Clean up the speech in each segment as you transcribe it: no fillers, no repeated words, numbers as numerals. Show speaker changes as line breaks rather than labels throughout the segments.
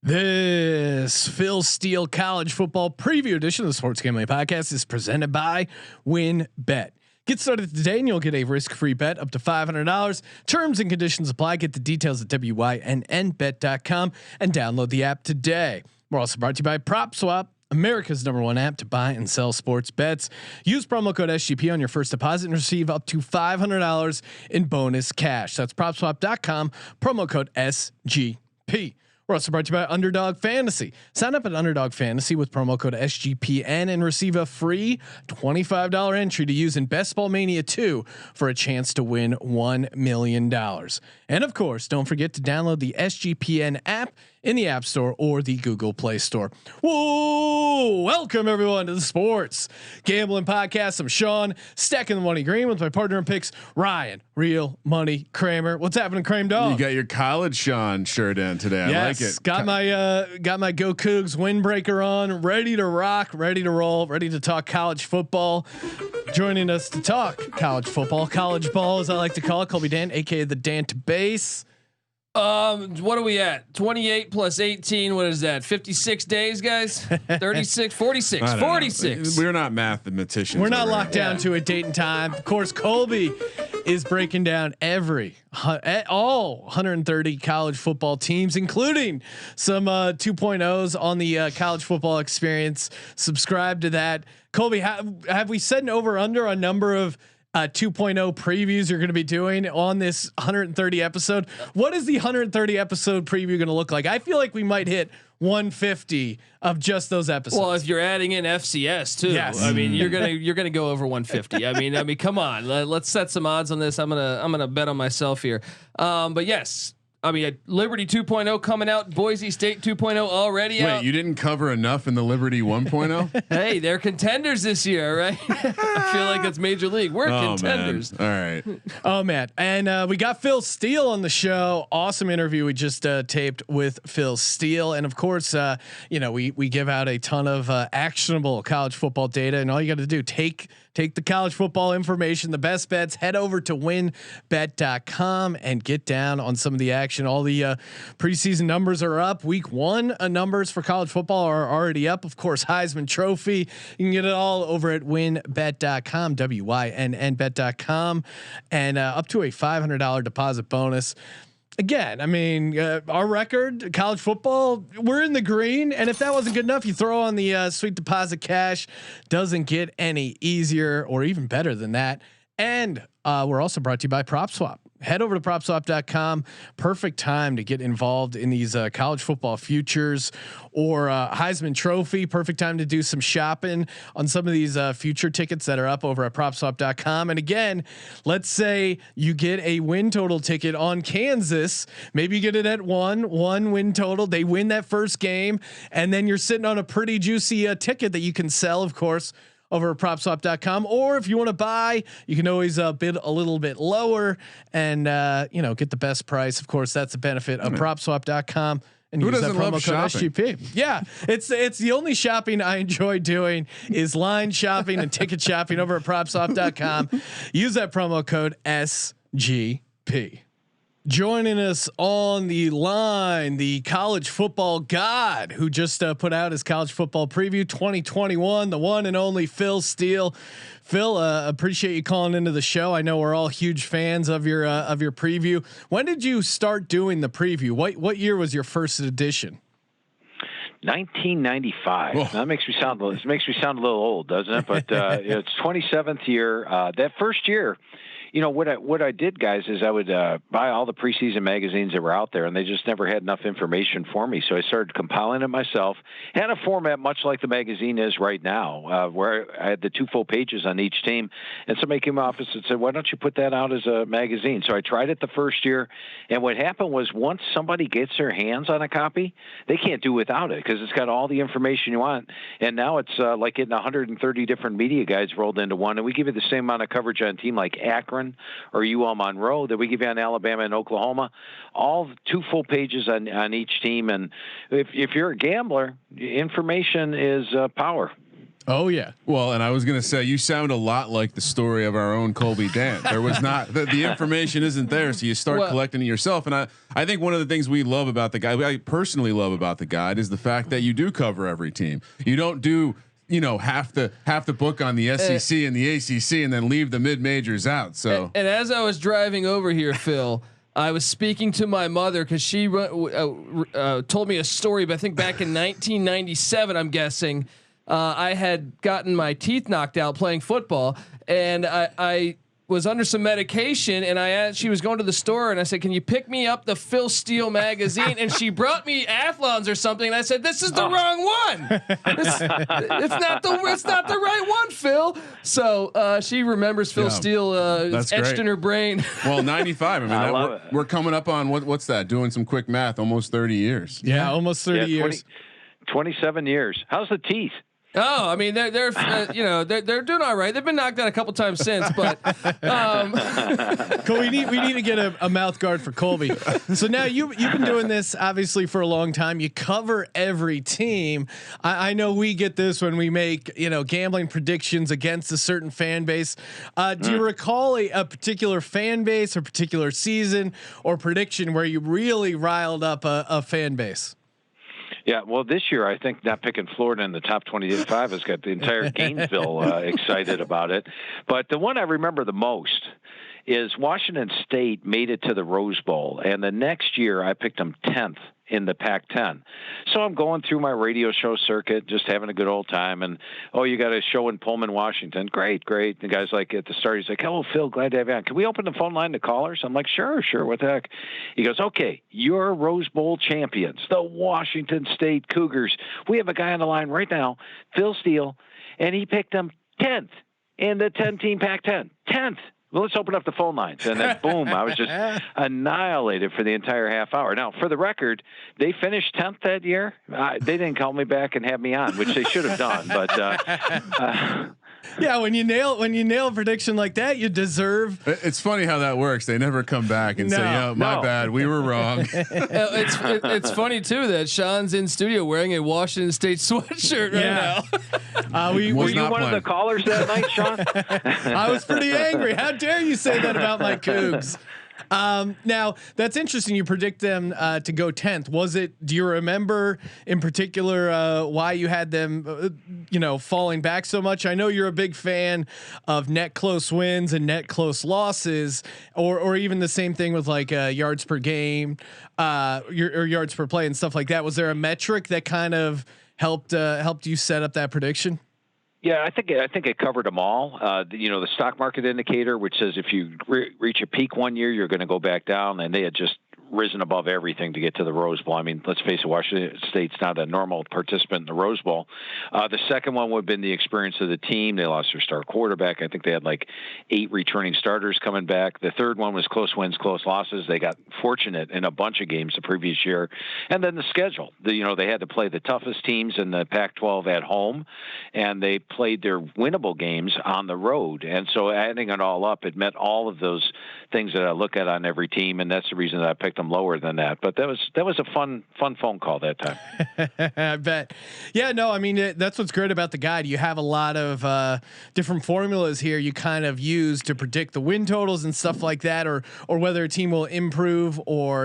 This Phil Steele college football preview edition of the Sports Gambling Podcast is presented by WinBet. Get started today and you'll get a risk-free bet up to $500. Terms and conditions apply. Get the details at wynnbet.com and download the app today. We're also brought to you by PropSwap, America's #1 app to buy and sell sports bets. Use promo code SGP on your first deposit and receive up to $500 in bonus cash. That's PropSwap.com, promo code SGP. We're also brought to you by Underdog Fantasy. Sign up at Underdog Fantasy with promo code SGPN and receive a free $25 entry to use in Best Ball Mania 2 for a chance to win $1 million. And of course, don't forget to download the SGPN app in the App Store or the Google Play Store. Whoa! Welcome everyone to the Sports Gambling Podcast. I'm Sean, stacking the money green with my partner in picks, Ryan, Real Money Kramer. What's happening, Kramer Dog?
You got your college Sean shirt in today.
Yes,
I like it.
Got my Go Cougs windbreaker on, ready to rock, ready to roll, ready to talk college football. Joining us to talk college football, college ball, as I like to call it, Colby Dan, aka the Dan to Base.
What are we at? 28 plus 18. What is that? 56 days, guys? 36, 46, 46.
We're not mathematicians.
We're not locked down to a date and time. Of course, Colby is breaking down all 130 college football teams, including some 2.0s on the college football experience. Subscribe to that. Colby, have we set an over under a number of 2.0 previews you're going to be doing on this 130 episode? What is the 130 episode preview going to look like? I feel like we might hit 150 of just those episodes.
Well, if you're adding in FCS too,
yes.
I mean, you're gonna go over 150. I mean, come on, let's set some odds on this. I'm gonna bet on myself here. But yes. I mean, Liberty 2.0 coming out, Boise State 2.0 already out.
Wait, you didn't cover enough in the Liberty 1.0?
Hey, they're contenders this year, right? I feel like that's major league. We're contenders.
Man. All right.
Oh man, and we got Phil Steele on the show. Awesome interview we just taped with Phil Steele, and of course, we give out a ton of actionable college football data, and all you got to do take the college football information, the best bets, head over to winbet.com and get down on some of the action. All the preseason numbers are up. Week 1 numbers for college football are already up. Of course, Heisman Trophy. You can get it all over at winbet.com, wynnbet.com, and up to a $500 deposit bonus. Again, I mean, our record, college football, we're in the green. And if that wasn't good enough, you throw on the sweet deposit cash. Doesn't get any easier or even better than that. And we're also brought to you by PropSwap. Head over to PropSwap.com. Perfect time to get involved in these college football futures or Heisman Trophy. Perfect time to do some shopping on some of these future tickets that are up over at PropSwap.com. And again, let's say you get a win total ticket on Kansas. Maybe you get it at one win total. They win that first game, and then you're sitting on a pretty juicy ticket that you can sell, of course, over at PropSwap.com. Or if you want to buy, you can always bid a little bit lower and get the best price. Of course, that's the benefit of PropSwap.com. And use that promo code SGP. Yeah, it's the only shopping I enjoy doing is line shopping and ticket shopping over at PropSwap.com. Use that promo code SGP. Joining us on the line, the college football god who just put out his college football preview 2021, the one and only Phil Steele. Phil, appreciate you calling into the show. I know we're all huge fans of your preview. When did you start doing the preview? What year was your first edition?
1995.
Whoa.
That makes me sound a little old, doesn't it? But it's 27th year. That first year. What I did, guys, is I would buy all the preseason magazines that were out there, and they just never had enough information for me. So I started compiling it myself. Had a format much like the magazine is right now, where I had the 2 full pages on each team. And somebody came to my office and said, "Why don't you put that out as a magazine?" So I tried it the first year, and what happened was once somebody gets their hands on a copy, they can't do without it because it's got all the information you want. And now it's like getting 130 different media guides rolled into one, and we give you the same amount of coverage on a team like Akron or UL Monroe that we give you on Alabama and Oklahoma, all 2 full pages on each team. And if you're a gambler, information is power.
Oh yeah.
Well, and I was going to say, you sound a lot like the story of our own Colby Dant. There was not the information isn't there. So you start collecting it yourself. And I think one of the things we love about the guide, I personally love about the guide, is the fact that you do cover every team. You don't do, half the book on the SEC and the ACC and then leave the mid majors out. So,
and as I was driving over here, Phil, I was speaking to my mother cause she told me a story, but I think back in 1997, I'm guessing, I had gotten my teeth knocked out playing football, and I was under some medication, and I asked, she was going to the store, and I said, "Can you pick me up the Phil Steele magazine?" And she brought me Athlons or something, and I said, "This is the wrong one. It's not the right one, Phil." So she remembers Phil Steele. It's etched in her brain.
Well, 95. I mean, we're coming up on what's that? Doing some quick math, almost 30 years.
Yeah, almost 30 years.
27 years. How's the teeth?
Oh, I mean, they're doing all right. They've been knocked out a couple times since, but
Cool. We need to get a mouth guard for Colby. So now you've been doing this obviously for a long time. You cover every team. I know we get this when we make gambling predictions against a certain fan base. Do you recall a particular fan base or particular season or prediction where you really riled up a fan base?
Yeah, well, this year I think not picking Florida in the top 25 has got the entire Gainesville excited about it. But the one I remember the most is Washington State made it to the Rose Bowl, and the next year I picked them 10th in the Pac-10. So I'm going through my radio show circuit, just having a good old time. And, you got a show in Pullman, Washington. Great. The guy's like, at the start, he's like, "Oh, Phil, glad to have you on. Can we open the phone line to callers?" I'm like, sure. What the heck? He goes, "Okay, your Rose Bowl champions, the Washington State Cougars. We have a guy on the line right now, Phil Steele, and he picked them 10th in the 10-team Pac-10. 10th. Well, let's open up the phone lines." And then boom, I was just annihilated for the entire half hour. Now, for the record, they finished 10th that year. They didn't call me back and have me on, which they should have done. But
yeah, when you nail a prediction like that, you deserve.
It's funny how that works. They never come back and say, "Yeah, my bad, we were wrong."
It's funny too that Sean's in studio wearing a Washington State sweatshirt right now.
were you one of the callers that night, Sean?
I was pretty angry. How dare you say that about my Cougs? Now that's interesting. You predict them to go 10th. Do you remember in particular why you had them, falling back so much? I know you're a big fan of net close wins and net close losses, or even the same thing with like yards per game, or yards per play and stuff like that. Was there a metric that kind of helped you set up that prediction?
Yeah, I think it covered them all. The stock market indicator, which says if you reach a peak one year, you're going to go back down, and they had just risen above everything to get to the Rose Bowl. I mean, let's face it, Washington State's not a normal participant in the Rose Bowl. The second one would have been the experience of the team. They lost their star quarterback. I think they had like 8 returning starters coming back. The third one was close wins, close losses. They got fortunate in a bunch of games the previous year. And then the schedule. They had to play the toughest teams in the Pac-12 at home, and they played their winnable games on the road. And so adding it all up, it met all of those things that I look at on every team, and that's the reason that I picked them lower than that. But that was a fun phone call that time.
I bet. Yeah, no, I mean that's what's great about the guide. You have a lot of different formulas here you kind of use to predict the win totals and stuff like that, or whether a team will improve or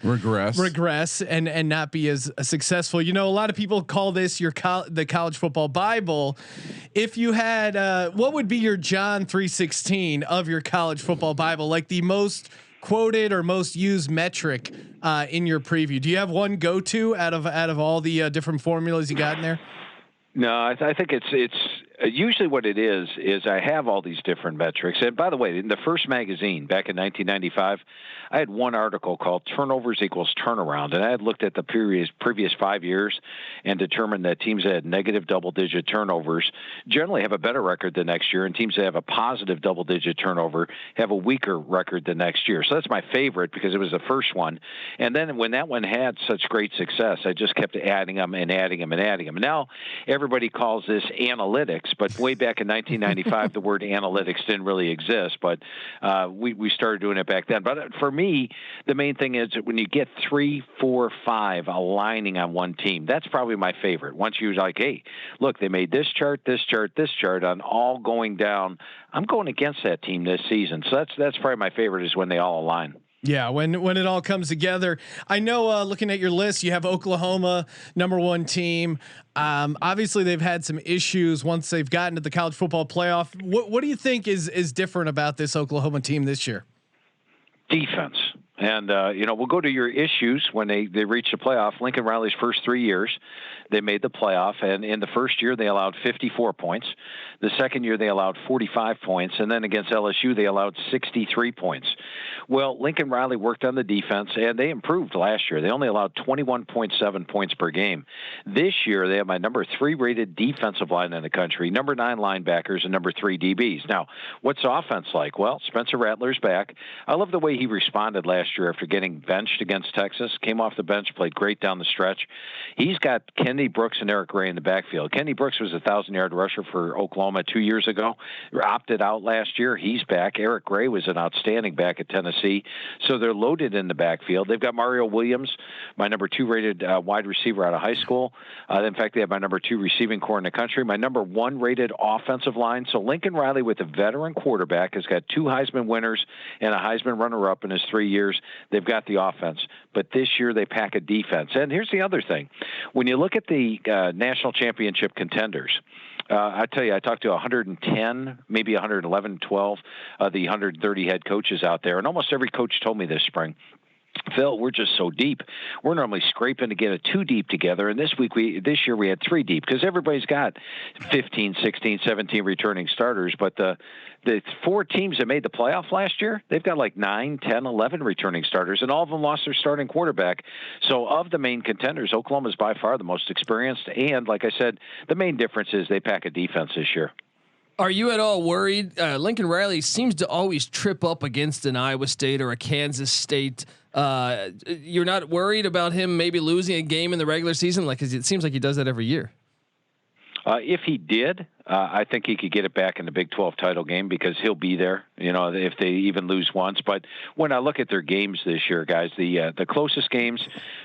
regress and not be as successful. A lot of people call this the college football Bible. If you had what would be your John 3:16 of your college football Bible, like the most quoted or most used metric in your preview? Do you have one go-to out of all the different formulas you got in there?
No, I think it's usually what it is I have all these different metrics. And by the way, in the first magazine back in 1995, I had one article called "Turnovers Equals Turnaround," and I had looked at the previous 5 years and determined that teams that had negative double-digit turnovers generally have a better record the next year, and teams that have a positive double-digit turnover have a weaker record the next year. So that's my favorite because it was the first one. And then when that one had such great success, I just kept adding them and adding them and adding them. And now everybody calls this analytics. analytics, but way back in 1995, the word analytics didn't really exist, but we started doing it back then. But for me, the main thing is that when you get 3, 4, 5 aligning on one team, that's probably my favorite. Once you're like, hey, look, they made this chart, this chart, this chart on all going down. I'm going against that team this season. So that's probably my favorite, is when they all align.
Yeah, when it all comes together. I know, looking at your list, you have Oklahoma, #1 team. Obviously, they've had some issues once they've gotten to the college football playoff. What do you think is different about this Oklahoma team this year?
Defense. And, we'll go to your issues when they reach the playoff. Lincoln Riley's first 3 years, they made the playoff. And in the first year, they allowed 54 points. The second year, they allowed 45 points. And then against LSU, they allowed 63 points. Well, Lincoln Riley worked on the defense, and they improved last year. They only allowed 21.7 points per game. This year, they have my number 3 rated defensive line in the country, number 9 linebackers, and number 3 DBs. Now, what's the offense like? Well, Spencer Rattler's back. I love the way he responded last year after getting benched against Texas. Came off the bench, played great down the stretch. He's got Kenny Brooks and Eric Gray in the backfield. Kenny Brooks was a 1,000-yard rusher for Oklahoma 2 years ago. Opted out last year. He's back. Eric Gray was an outstanding back at Tennessee. So they're loaded in the backfield. They've got Mario Williams, my number 2 rated wide receiver out of high school. In fact, they have my number 2 receiving core in the country, my number 1 rated offensive line. So Lincoln Riley, with a veteran quarterback, has got 2 Heisman winners and a Heisman runner-up in his 3 years. They've got the offense, but this year they pack a defense. And here's the other thing. When you look at the national championship contenders, I tell you, I talked to 110, maybe 111, 12 of the 130 head coaches out there, and almost every coach told me this spring, Phil, we're just so deep. We're normally scraping to get a 2 deep together, and this year we had 3 deep, because everybody's got 15, 16, 17 returning starters. But the 4 teams that made the playoff last year, they've got like 9, 10, 11 returning starters, and all of them lost their starting quarterback. So of the main contenders, Oklahoma is by far the most experienced, and like I said, the main difference is they pack a defense this year.
Are you at all worried? Lincoln Riley seems to always trip up against an Iowa State or a Kansas State. You're not worried about him maybe losing a game in the regular season? Like, 'cause it seems like he does that every year.
If he did, I think he could get it back in the Big 12 title game, because he'll be there, if they even lose once. But when I look at their games this year, guys, the closest games,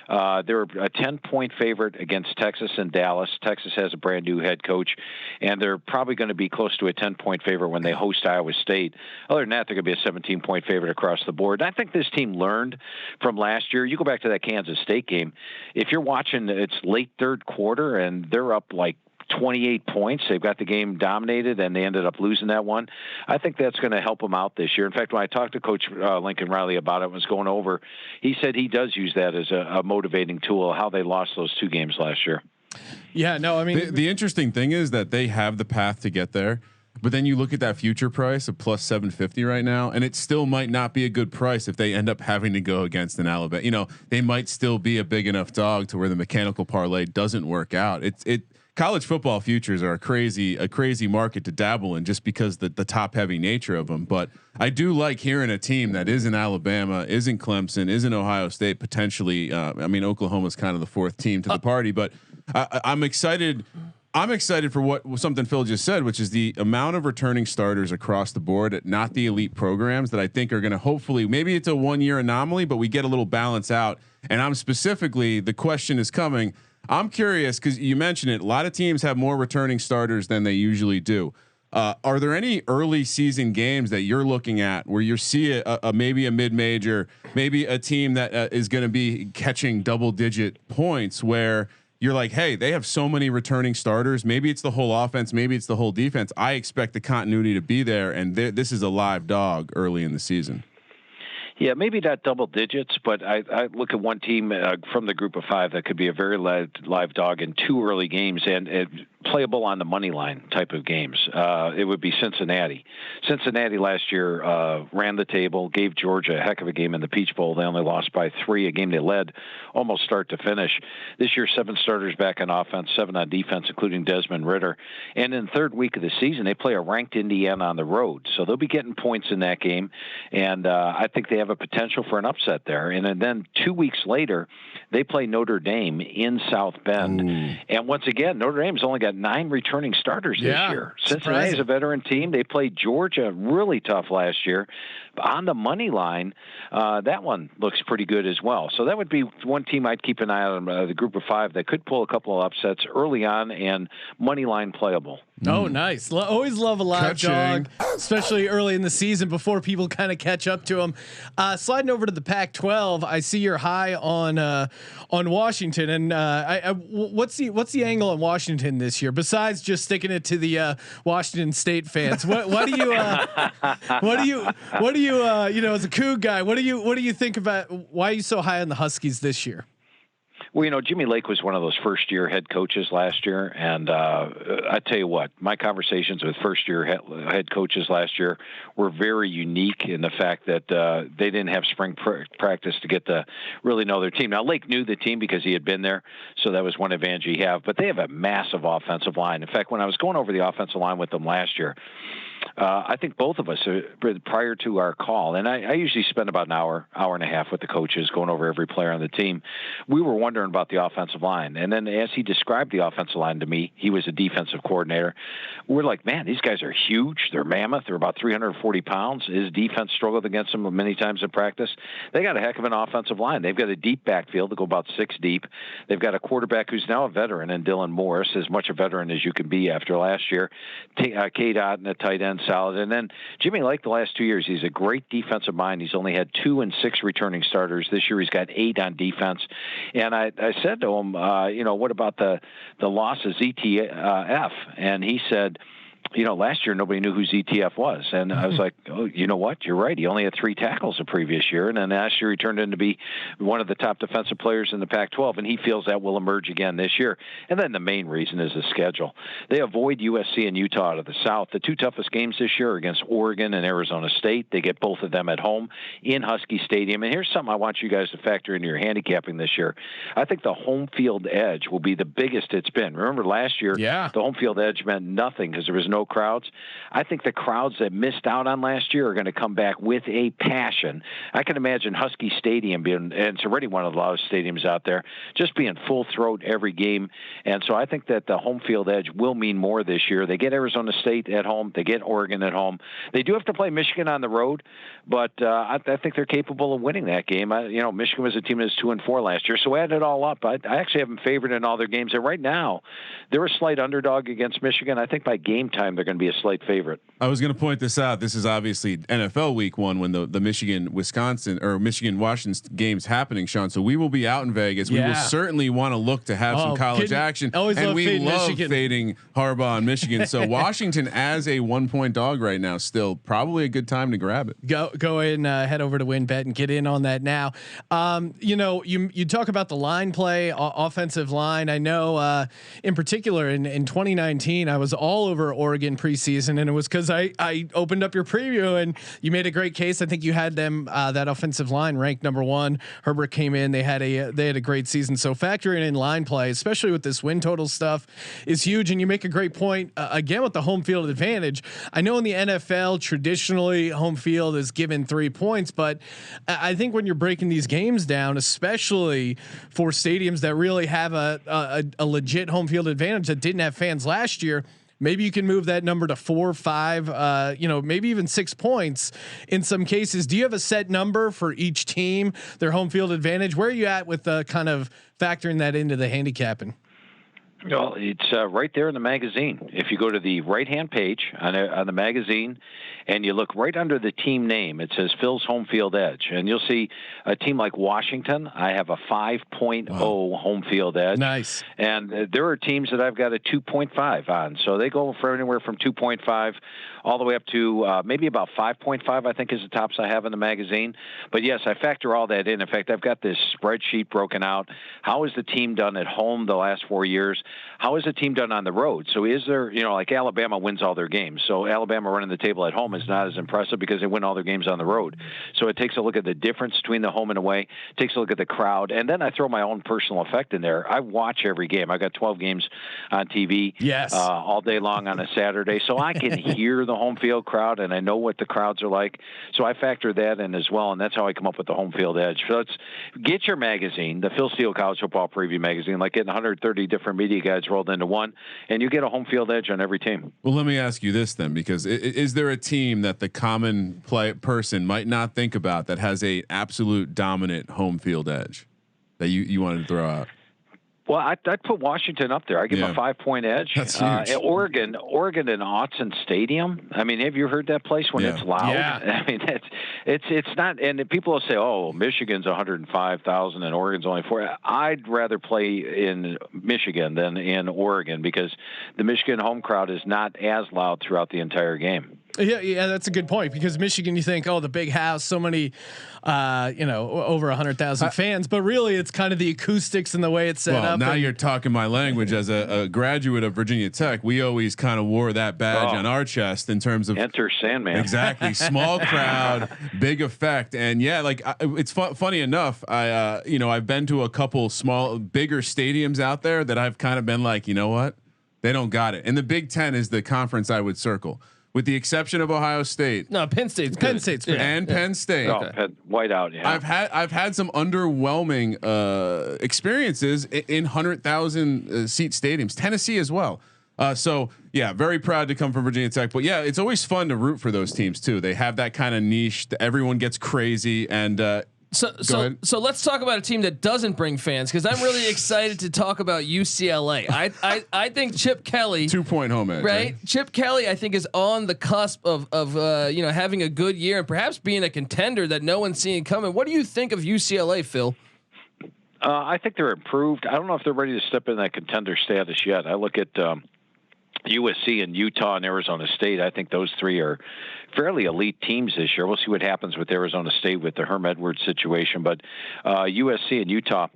they're a 10-point favorite against Texas and Dallas. Texas has a brand new head coach, and they're probably going to be close to a 10-point favorite when they host Iowa State. Other than that, they're going to be a 17-point favorite across the board. And I think this team learned from last year. You go back to that Kansas State game. If you're watching, it's late third quarter, and they're up like 28 points. They've got the game dominated, and they ended up losing that one. I think that's going to help them out this year. In fact, when I talked to Coach Lincoln Riley about it, was going over, he said he does use that as a motivating tool, how they lost those 2 games last year.
Yeah, no, I mean,
the interesting thing is that they have the path to get there, but then you look at that future price of plus 750 right now, and it still might not be a good price if they end up having to go against an Alabama. They might still be a big enough dog to where the mechanical parlay doesn't work out. College football futures are a crazy market to dabble in, just because the top heavy nature of them. But I do like hearing a team that isn't Alabama, isn't Clemson, isn't Ohio State, potentially. Oklahoma's kind of the 4th team to the party, but I'm excited. I'm excited for something Phil just said, which is the amount of returning starters across the board at not the elite programs that I think are going to hopefully, maybe it's a 1-year anomaly, but we get a little balance out. And the question is coming. I'm curious, because you mentioned it. A lot of teams have more returning starters than they usually do. Are there any early season games that you're looking at where you see maybe a mid-major, maybe a team that is going to be catching double-digit points, where you're like, hey, they have so many returning starters. Maybe it's the whole offense, maybe it's the whole defense. I expect the continuity to be there, and this is a live dog early in the season.
Yeah, maybe not double digits, but I look at one team from the group of 5 that could be a very live dog in 2 early games, and playable on the money line type of games. It would be Cincinnati. Cincinnati last year ran the table, gave Georgia a heck of a game in the Peach Bowl. They only lost by 3, a game they led almost start to finish. This year, 7 starters back on offense, 7 on defense, including Desmond Ridder. And in the 3rd week of the season, they play a ranked Indiana on the road. So they'll be getting points in that game, and I think they have a potential for an upset there. And then 2 weeks later, they play Notre Dame in South Bend. And once again, Notre Dame's only got got 9 returning starters this year. Cincinnati's a veteran team. They played Georgia really tough last year. On the money line, that one looks pretty good as well. So that would be one team I'd keep an eye on, the group of 5 that could pull a couple of upsets early on and money line playable.
Oh, nice. Always love a live dog, especially early in the season before people kind of catch up to them. Sliding over to the Pac-12, I see you're high on Washington, and what's the angle on Washington this year besides just sticking it to the Washington State fans? What do you as a Cougar guy, what do you think about why are you so high on the Huskies this year?
Well, Jimmy Lake was one of those first-year head coaches last year, and I tell you what, my conversations with first-year head coaches last year were very unique in the fact that they didn't have spring practice to get to really know their team. Now, Lake knew the team because he had been there, so that was one advantage he had. But they have a massive offensive line. In fact, when I was going over the offensive line with them last year, I think both of us, prior to our call, and I usually spend about an hour and a half with the coaches going over every player on the team. We were wondering about the offensive line. And then as he described the offensive line to me, he was a defensive coordinator. We're like, man, these guys are huge. They're mammoth. They're about 340 pounds. His defense struggled against them many times in practice. They got a heck of an offensive line. They've got a deep backfield to go about 6 deep. They've got a quarterback who's now a veteran, and Dylan Morris, as much a veteran as you can be after last year. K-Dot and a tight end solid. And then Jimmy Lake, the last 2 years, he's a great defensive mind. He's only had 2 and 6 returning starters. This year he's got 8 on defense. And I said to him, what about the loss of ZTF? And he said, last year nobody knew who ZTF was. And I was like, oh, you know what? You're right. He only had 3 tackles the previous year. And then last year he turned into be one of the top defensive players in the Pac-12. And he feels that will emerge again this year. And then the main reason is the schedule. They avoid USC and Utah out of the South. The 2 toughest games this year are against Oregon and Arizona State. They get both of them at home in Husky Stadium. And here's something I want you guys to factor into your handicapping this year. I think the home field edge will be the biggest it's been. Remember last year, the home field edge meant nothing because there was no crowds. I think the crowds that missed out on last year are going to come back with a passion. I can imagine Husky Stadium being, and it's already one of the loudest stadiums out there, just being full throat every game. And so I think that the home field edge will mean more this year. They get Arizona State at home. They get Oregon at home. They do have to play Michigan on the road, but I think they're capable of winning that game. Michigan was a team that was 2-4 last year. So add it all up, I actually have them favored in all their games. And right now, they're a slight underdog against Michigan. I think by game time, they're going to be a slight favorite.
I was going to point this out. This is obviously NFL week 1 when the Michigan-Wisconsin or Michigan-Washington game's happening, Sean. So we will be out in Vegas. We will certainly want to look to have some college action. And we love fading Harbaugh and Michigan. So Washington as a 1-point dog right now, still probably a good time to grab it.
Go ahead and head over to WinBet and get in on that now. You talk about the line play, offensive line. I know in particular in 2019, I was all over Oregon preseason, and it was because I opened up your preview and you made a great case. I think you had them that offensive line ranked number 1. Herbert came in; they had a great season. So factoring in line play, especially with this win total stuff, is huge. And you make a great point again with the home field advantage. I know in the NFL traditionally home field is given 3 points, but I think when you're breaking these games down, especially for stadiums that really have a legit home field advantage that didn't have fans last year, maybe you can move that number to 4, 5, maybe even 6 points in some cases. Do you have a set number for each team, their home field advantage? Where are you at with kind of factoring that into the handicapping?
Well, it's right there in the magazine. If you go to the right-hand page on the magazine and you look right under the team name, it says Phil's Home Field Edge. And you'll see a team like Washington. I have a 5.0 home field edge.
Nice.
And there are teams that I've got a 2.5 on. So they go for anywhere from 2.5 all the way up to maybe about 5.5, I think is the tops I have in the magazine. But yes, I factor all that in. In fact, I've got this spreadsheet broken out. How has the team done at home the last 4 years? How is the team done on the road? So is there, like Alabama wins all their games. So Alabama running the table at home is not as impressive because they win all their games on the road. So it takes a look at the difference between the home and away, takes a look at the crowd, and then I throw my own personal effect in there. I watch every game. I got 12 games on TV all day long on a Saturday. So I can hear the home field crowd and I know what the crowds are like. So I factor that in as well. And that's how I come up with the home field edge. So let's get your magazine, the Phil Steele College Football Preview magazine, like getting 130 different media guys rolled into one, and you get a home field edge on every team.
Well, let me ask you this then, because is there a team that the common person might not think about that has a absolute dominant home field edge that you wanted to throw out?
Well, I'd put Washington up there. I give them a 5-point edge.
That's huge.
Oregon in Autzen Stadium. I mean, have you heard that place when it's loud?
Yeah.
I mean, it's not. And people will say, "Oh, Michigan's 105,000 and Oregon's only 4." I'd rather play in Michigan than in Oregon because the Michigan home crowd is not as loud throughout the entire game.
Yeah, that's a good point because Michigan, you think, oh, the big house, so many, over 100,000 fans, but really it's kind of the acoustics and the way it's set up.
Now you're talking my language. As a graduate of Virginia Tech, we always kind of wore that badge on our chest in terms of
enter Sandman.
Exactly, small crowd, big effect, and it's funny enough. I've been to a couple bigger stadiums out there that I've kind of been like, you know what, they don't got it. And the Big Ten is the conference I would circle. With the exception of Ohio State,
no, Penn State's
Penn State.
Penn State.
Whiteout. Yeah,
I've had some underwhelming experiences in 100,000 seat stadiums. Tennessee as well. Very proud to come from Virginia Tech. But yeah, it's always fun to root for those teams too. They have that kind of niche that everyone gets crazy and.
So let's talk about a team that doesn't bring fans because I'm really excited to talk about UCLA. I think Chip Kelly
2-point home edge,
right? Chip Kelly I think is on the cusp of having a good year and perhaps being a contender that no one's seeing coming. What do you think of UCLA, Phil?
I think they're improved. I don't know if they're ready to step in that contender status yet. I look at USC and Utah and Arizona State. I think those three are fairly elite teams this year. We'll see what happens with Arizona State with the Herm Edwards situation, but USC and Utah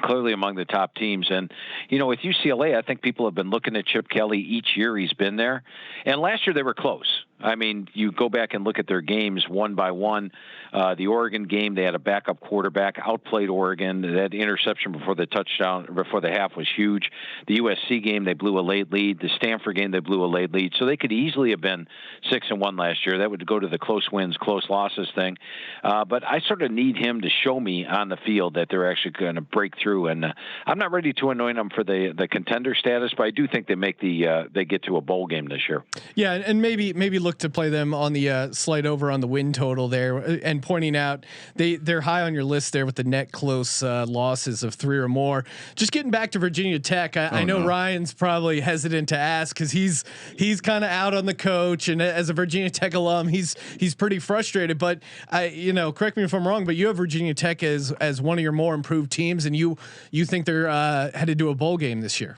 clearly among the top teams. And, with UCLA, I think people have been looking at Chip Kelly each year he's been there. And last year they were close. I mean, you go back and look at their games one by one. The Oregon game, they had a backup quarterback, outplayed Oregon. That interception before the half was huge. The USC game, they blew a late lead. The Stanford game, they blew a late lead. So they could easily have been 6-1 last year. That would go to the close wins, close losses thing. But I sort of need him to show me on the field that they're actually going to break through. And I'm not ready to anoint them for the contender status, but I do think they get to a bowl game this year.
Yeah, and maybe look to play them on the slide over on the win total there, and pointing out they're high on your list there with the net close losses of 3 or more. Just getting back to Virginia Tech, I know Ryan's probably hesitant to ask because he's kind of out on the coach, and as a Virginia Tech alum, he's pretty frustrated. But correct me if I'm wrong, but you have Virginia Tech as one of your more improved teams, and you think they're headed to a bowl game this year.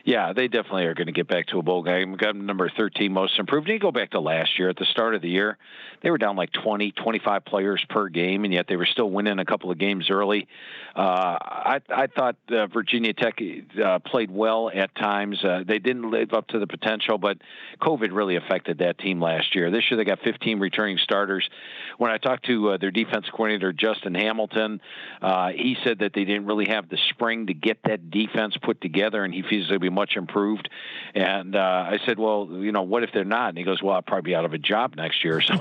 Yeah, they definitely are going to get back to a bowl game. Got number 13 most improved. And you go back to last year at the start of the year, they were down like 20, 25 players per game, and yet they were still winning a couple of games early. I thought Virginia Tech played well at times. They didn't live up to the potential, but COVID really affected that team last year. This year they got 15 returning starters. When I talked to their defense coordinator, Justin Hamilton, he said that they didn't really have the spring to get that defense put together, and he feels they'll be much improved. And I said, well, what if they're not? And he goes, well, I'll probably be out of a job next year. So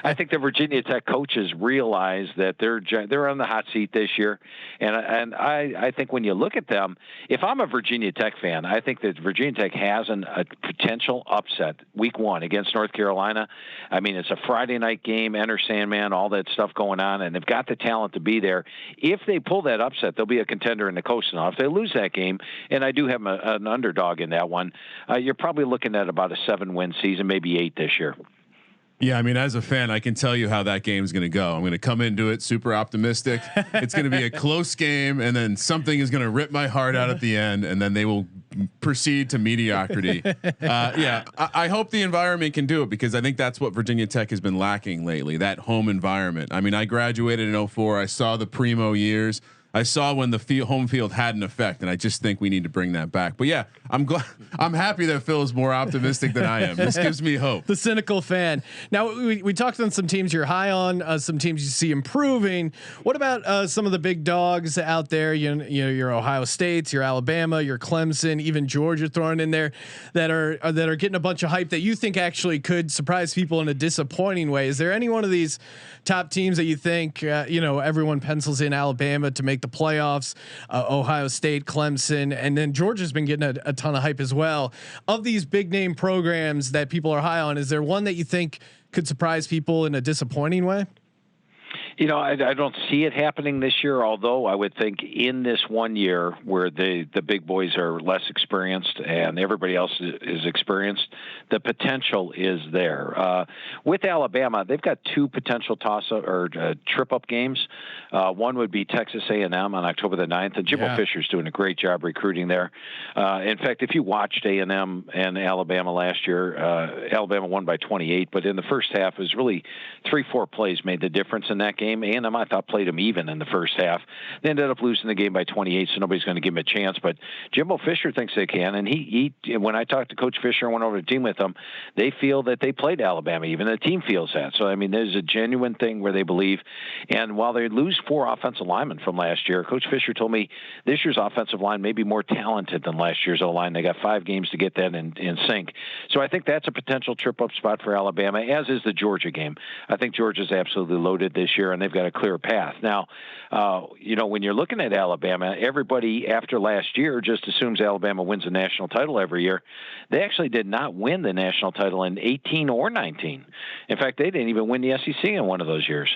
I think the Virginia Tech coaches realize that they're on the hot seat this year. And I think when you look at them, if I'm a Virginia Tech fan, I think that Virginia Tech has a potential upset week 1 against North Carolina. I mean, it's a Friday night game, enter Sandman, all that stuff going on, and they've got the talent to be there. If they pull that upset, they'll be a contender in the coast. Now, if they lose that game, and I do have an underdog in that one, you're probably looking at about a 7-win season, maybe 8 this year.
Yeah, I mean, as a fan, I can tell you how that game is going to go. I'm going to come into it super optimistic. It's going to be a close game, and then something is going to rip my heart out at the end, and then they will proceed to mediocrity. I hope the environment can do it because I think that's what Virginia Tech has been lacking lately, that home environment. I mean, I graduated in 2004. I saw the primo years. I saw when the home field had an effect, and I just think we need to bring that back. But yeah, I'm happy that Phil is more optimistic than I am. This gives me hope.
The cynical fan. Now we talked on some teams you're high on, some teams you see improving. What about some of the big dogs out there? Your Ohio States, your Alabama, your Clemson, even Georgia thrown in there that are getting a bunch of hype that you think actually could surprise people in a disappointing way. Is there any one of these top teams that you think everyone pencils in Alabama to make the playoffs. Ohio State, Clemson, and then Georgia's been getting a ton of hype as well. Of these big name programs that people are high on, is there one that you think could surprise people in a disappointing way?
You know, I don't see it happening this year, although I would think in this 1 year where the big boys are less experienced and everybody else is experienced, the potential is there. With Alabama, they've got two potential toss-up or trip-up games. One would be Texas A&M on October the 9th, and Jimbo Fisher's doing a great job recruiting there. In fact, if you watched A&M and Alabama last year, Alabama won by 28, but in the first half, it was really 3-4 plays made the difference in that game. A&M, I thought, played them even in the first half. They ended up losing the game by 28, so nobody's going to give them a chance. But Jimbo Fisher thinks they can, and he when I talked to Coach Fisher and went over to the team with them, they feel that they played Alabama even. The team feels that. So, I mean, there's a genuine thing where they believe. And while they lose 4 offensive linemen from last year, Coach Fisher told me this year's offensive line may be more talented than last year's O-line. They got 5 games to get that in sync. So I think that's a potential trip-up spot for Alabama, as is the Georgia game. I think Georgia's absolutely loaded this year, and they've got a clear path. Now, you know, when you're looking at Alabama, everybody after last year just assumes Alabama wins a national title every year. They actually did not win the national title in 18 or 19. In fact, they didn't even win the SEC in one of those years.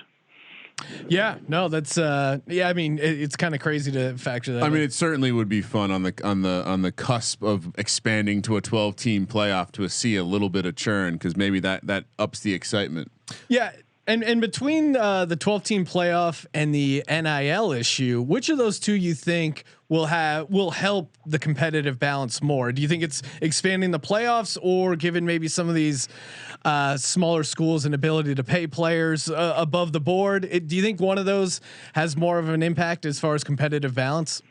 Yeah, no, that's I mean, it's kind of crazy to factor that.
I mean, it certainly would be fun on the cusp of expanding to a 12-team playoff to see a little bit of churn, because maybe that ups the excitement.
Yeah. And between the 12-team playoff and the NIL issue, which of those two you think will help the competitive balance more? Do you think it's expanding the playoffs, or giving maybe some of these smaller schools an ability to pay players above the board? Do you think one of those has more of an impact as far as competitive balance?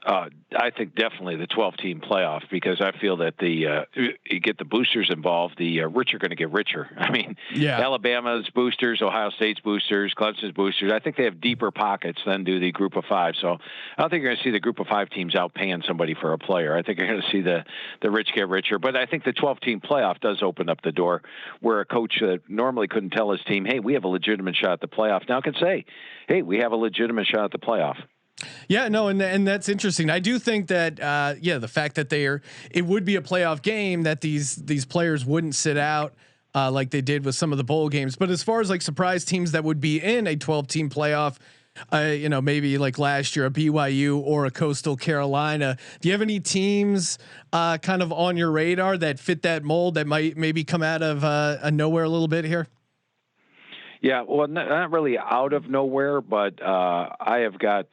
I think definitely the 12-team playoff, because I feel that you get the boosters involved, the rich are going to get richer. I mean, Alabama's boosters, Ohio State's boosters, Clemson's boosters, I think they have deeper pockets than do the group of 5. So I don't think you're going to see the group of 5 teams out paying somebody for a player. I think you're going to see the rich get richer. But I think the 12-team playoff does open up the door where a coach that normally couldn't tell his team, hey, we have a legitimate shot at the playoff, now can say, hey, we have a legitimate shot at the playoff.
Yeah, no, and that's interesting. I do think that the fact that it would be a playoff game, that these players wouldn't sit out like they did with some of the bowl games. But as far as like surprise teams that would be in a 12-team playoff, you know, maybe like last year a BYU or a Coastal Carolina, do you have any teams kind of on your radar that fit that mold that might maybe come out of nowhere a little bit here?
Yeah, well, not really out of nowhere, but I have got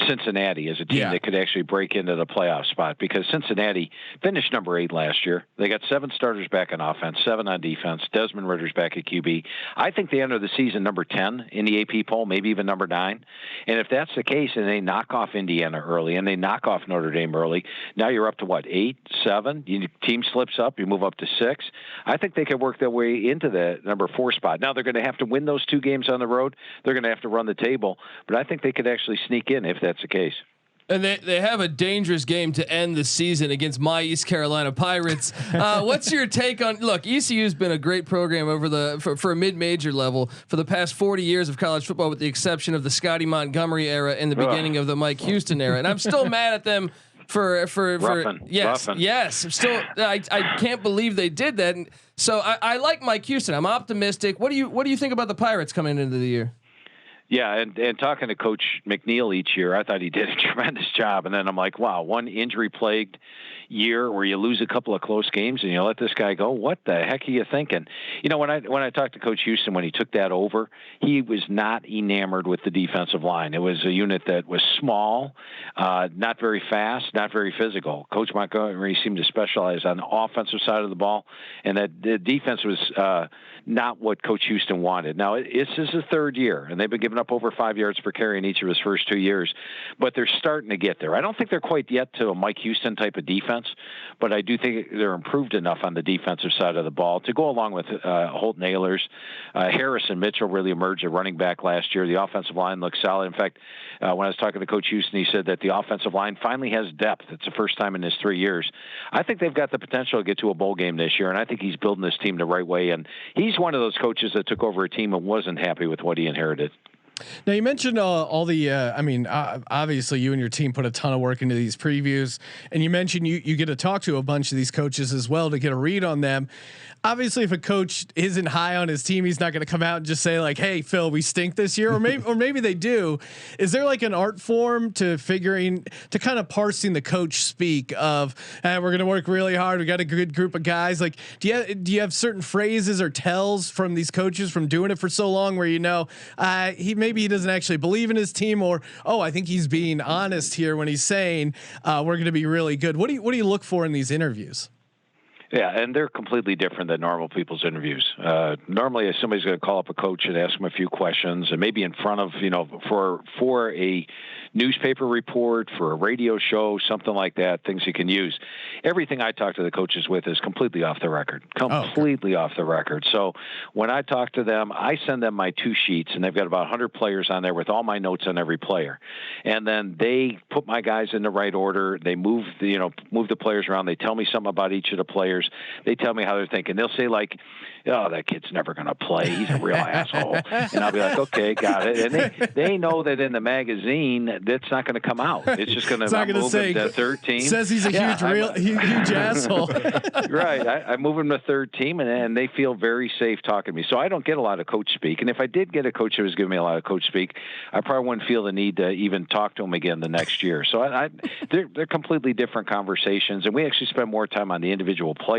Cincinnati as a team that could actually break into the playoff spot, because Cincinnati finished number 8 last year. They got 7 starters back on offense, 7 on defense. Desmond Ritter's back at QB. I think they enter the season number 10 in the AP poll, maybe even number 9. And if that's the case, and they knock off Indiana early and they knock off Notre Dame early, now you're up to what, 8, 7? Your team slips up, you move up to 6. I think they could work their way into the number 4 spot. Now they're going to have to win those 2 games on the road. They're going to have to run the table, but I think they could actually sneak in if that's the case.
And they have a dangerous game to end the season against my East Carolina Pirates. What's your take on? Look, ECU's been a great program over for a mid-major level for the past 40 years of college football, with the exception of the Scotty Montgomery era and the beginning of the Mike Houston era. And I'm still mad at them for yes. I'm still I can't believe they did that. And so I like Mike Houston. I'm optimistic. What do you think about the Pirates coming into the year?
Yeah, and talking to Coach McNeil each year, I thought he did a tremendous job. And then I'm like, wow, one injury-plagued year where you lose a couple of close games and you let this guy go. What the heck are you thinking? You know, when I talked to Coach Houston when he took that over, he was not enamored with the defensive line. It was a unit that was small, not very fast, not very physical. Coach Montgomery seemed to specialize on the offensive side of the ball, and that the defense was not what Coach Houston wanted. Now, this is the 3rd year, and they've been giving up over 5 yards per carry in each of his first 2 years, but they're starting to get there. I don't think they're quite yet to a Mike Houston type of defense, but I do think they're improved enough on the defensive side of the ball to go along with Holton Ahlers. Harrison Mitchell really emerged at running back last year. The offensive line looks solid. In fact, when I was talking to Coach Houston, he said that the offensive line finally has depth. It's the first time in his 3 years. I think they've got the potential to get to a bowl game this year, and I think he's building this team the right way. And he's one of those coaches that took over a team and wasn't happy with what he inherited.
Now you mentioned all the. I mean, obviously you and your team put a ton of work into these previews, and you mentioned you get to talk to a bunch of these coaches as well to get a read on them. Obviously, if a coach isn't high on his team, he's not going to come out and just say like, "Hey, Phil, we stink this year," or maybe they do. Is there like an art form to kind of parsing the coach speak of, "We're going to work really hard. We got a good group of guys." Like, do you have certain phrases or tells from these coaches from doing it for so long where maybe he doesn't actually believe in his team, or I think he's being honest here when he's saying we're going to be really good. What do you look for in these interviews?
Yeah, and they're completely different than normal people's interviews. Normally, somebody's going to call up a coach and ask him a few questions, and maybe in front of for a newspaper report, for a radio show, something like that, things you can use. Everything I talk to the coaches with is completely off the record, off the record. So when I talk to them, I send them my 2 sheets, and they've got about 100 players on there with all my notes on every player. And then they put my guys in the right order. They move the players around. They tell me something about each of the players. They tell me how they're thinking. They'll say like, "Oh, that kid's never going to play. He's a real asshole." And I'll be like, "Okay, got it." And they know that in the magazine, that's not going to come out. It's just going to move him to third team.
Says he's a huge asshole.
Right. I move him to third team, and they feel very safe talking to me. So I don't get a lot of coach speak. And if I did get a coach who was giving me a lot of coach speak, I probably wouldn't feel the need to even talk to him again the next year. So they're completely different conversations, and we actually spend more time on the individual players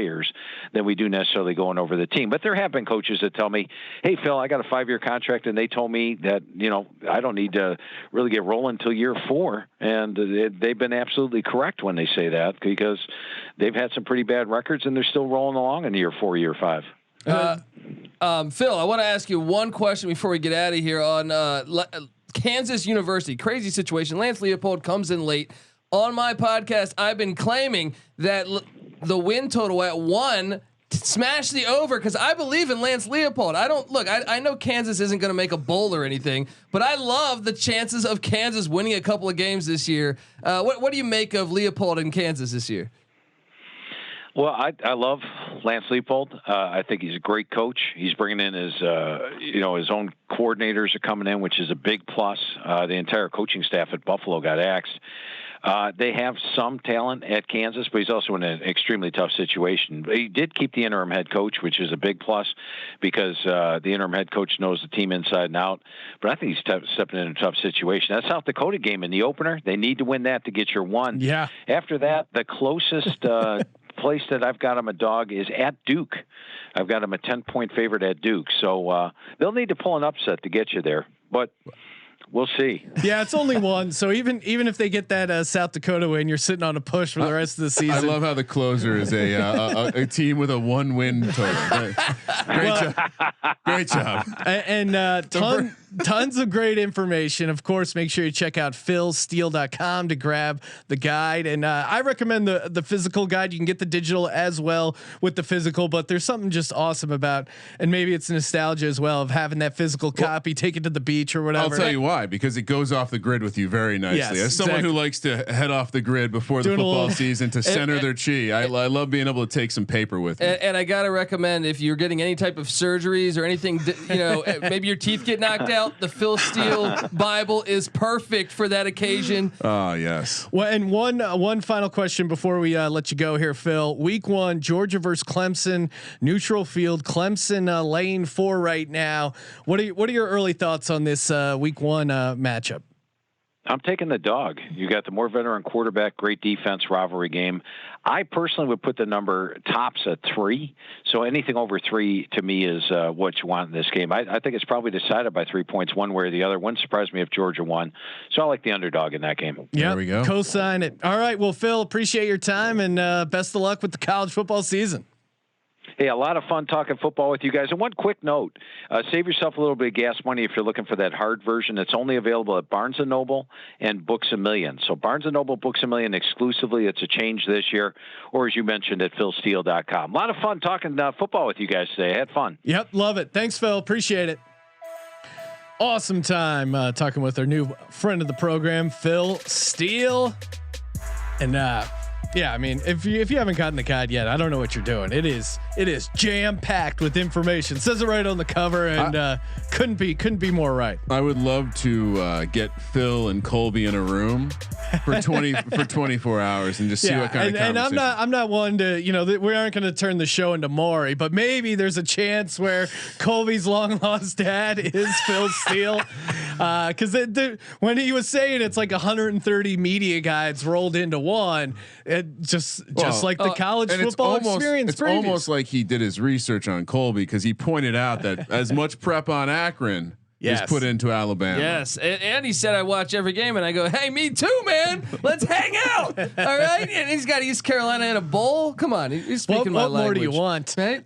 than we do necessarily going over the team. But there have been coaches that tell me, "Hey, Phil, I got a 5-year contract," and they told me that I don't need to really get rolling until year 4. And they've been absolutely correct when they say that, because they've had some pretty bad records and they're still rolling along in year 4, year 5.
Phil, I want to ask you one question before we get out of here on Kansas University. Crazy situation. Lance Leipold comes in late. On my podcast, I've been claiming that the win total at 1 smash the over, because I believe in Lance Leipold. I know Kansas isn't going to make a bowl or anything, but I love the chances of Kansas winning a couple of games this year. What do you make of Leipold in Kansas this year?
Well, I love Lance Leipold. I think he's a great coach. He's bringing in his own coordinators are coming in, which is a big plus. The entire coaching staff at Buffalo got axed. They have some talent at Kansas, but he's also in an extremely tough situation. But he did keep the interim head coach, which is a big plus, because the interim head coach knows the team inside and out. But I think he's stepping in a tough situation. That South Dakota game in the opener, they need to win that to get your 1.
Yeah.
After that, the closest place that I've got him a dog is at Duke. I've got him a 10-point favorite at Duke. So they'll need to pull an upset to get you there. But we'll see.
Yeah, it's only 1. So even if they get that South Dakota win, you're sitting on a push for the rest of the season.
I love how the closer is a team with a 1 win total. Great job.
And tons of great information. Of course, make sure you check out philsteele.com to grab the guide. And I recommend the physical guide. You can get the digital as well with the physical, but there's something just awesome about, and maybe it's nostalgia as well, of having that physical copy, take it to the beach or whatever.
I'll tell you why, because it goes off the grid with you very nicely.
Yes,
as someone who likes to head off the grid before the football season to center their chi, I love being able to take some paper with me.
And I got to recommend, if you're getting any type of surgeries or anything, maybe your teeth get knocked out, the Phil Steele Bible is perfect for that occasion.
Oh, yes.
Well, and one final question before we let you go here, Phil. Week 1, Georgia versus Clemson, neutral field. Clemson laying 4 right now. What are your early thoughts on this Week 1 matchup?
I'm taking the dog. You got the more veteran quarterback, great defense, rivalry game. I personally would put the number tops at 3. So anything over 3 to me is what you want in this game. I think it's probably decided by 3 points one way or the other. Wouldn't surprise me if Georgia won. So I like the underdog in that game.
Yeah,
there we go.
Co-sign it. All right. Well, Phil, appreciate your time, and best of luck with the college football season.
Hey, a lot of fun talking football with you guys. And one quick note, save yourself a little bit of gas money if you're looking for that hard version. It's only available at Barnes & Noble and Books A Million. So Barnes & Noble, Books A Million exclusively. It's a change this year. Or as you mentioned, at philsteele.com. A lot of fun talking football with you guys today. I had fun.
Yep, love it. Thanks, Phil. Appreciate it. Awesome time talking with our new friend of the program, Phil Steele. And Yeah, I mean, if you haven't gotten the guide yet, I don't know what you're doing. It is jam packed with information. It says it right on the cover, and couldn't be more right.
I would love to get Phil and Colby in a room for 24 hours and just see what kind of conversation.
And I'm not one to, we aren't going to turn the show into Maury, but maybe there's a chance where Colby's long lost dad is Phil Steele, because when he was saying it's like 130 media guides rolled into one. Just like the college football experience.
It's almost like he did his research on Colby, because he pointed out that as much prep on Akron is put into Alabama.
Yes, and he said I watch every game, and I go, hey, me too, man. Let's hang out. All right, and he's got East Carolina in a bowl. Come on, he's speaking my language.
What more do you want?
Right?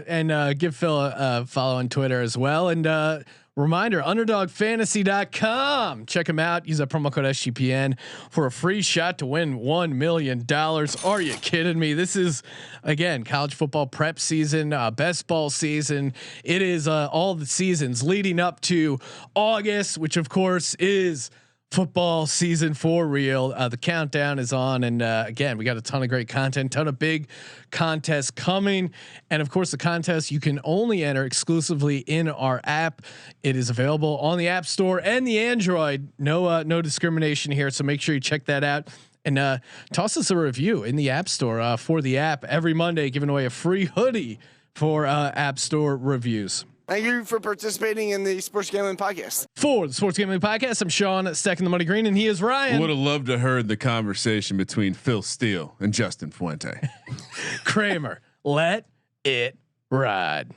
And give Phil a follow on Twitter as well. And reminder, underdogfantasy.com. Check him out. Use that promo code SGPN for a free shot to win $1 million. Are you kidding me? This is, again, college football prep season, best ball season. It is all the seasons leading up to August, which of course is football season for real. The countdown is on, and again, we got a ton of great content, ton of big contests coming, and of course, the contest you can only enter exclusively in our app. It is available on the App Store and the Android. No discrimination here, so make sure you check that out. And toss us a review in the App Store for the app. Every Monday, giving away a free hoodie for App Store reviews.
Thank you for participating in the Sports Gambling Podcast.
For the Sports Gambling Podcast, I'm Sean, stacking the money green, and he is Ryan.
Would have loved to heard the conversation between Phil Steele and Justin Fuente.
Kramer, let it ride.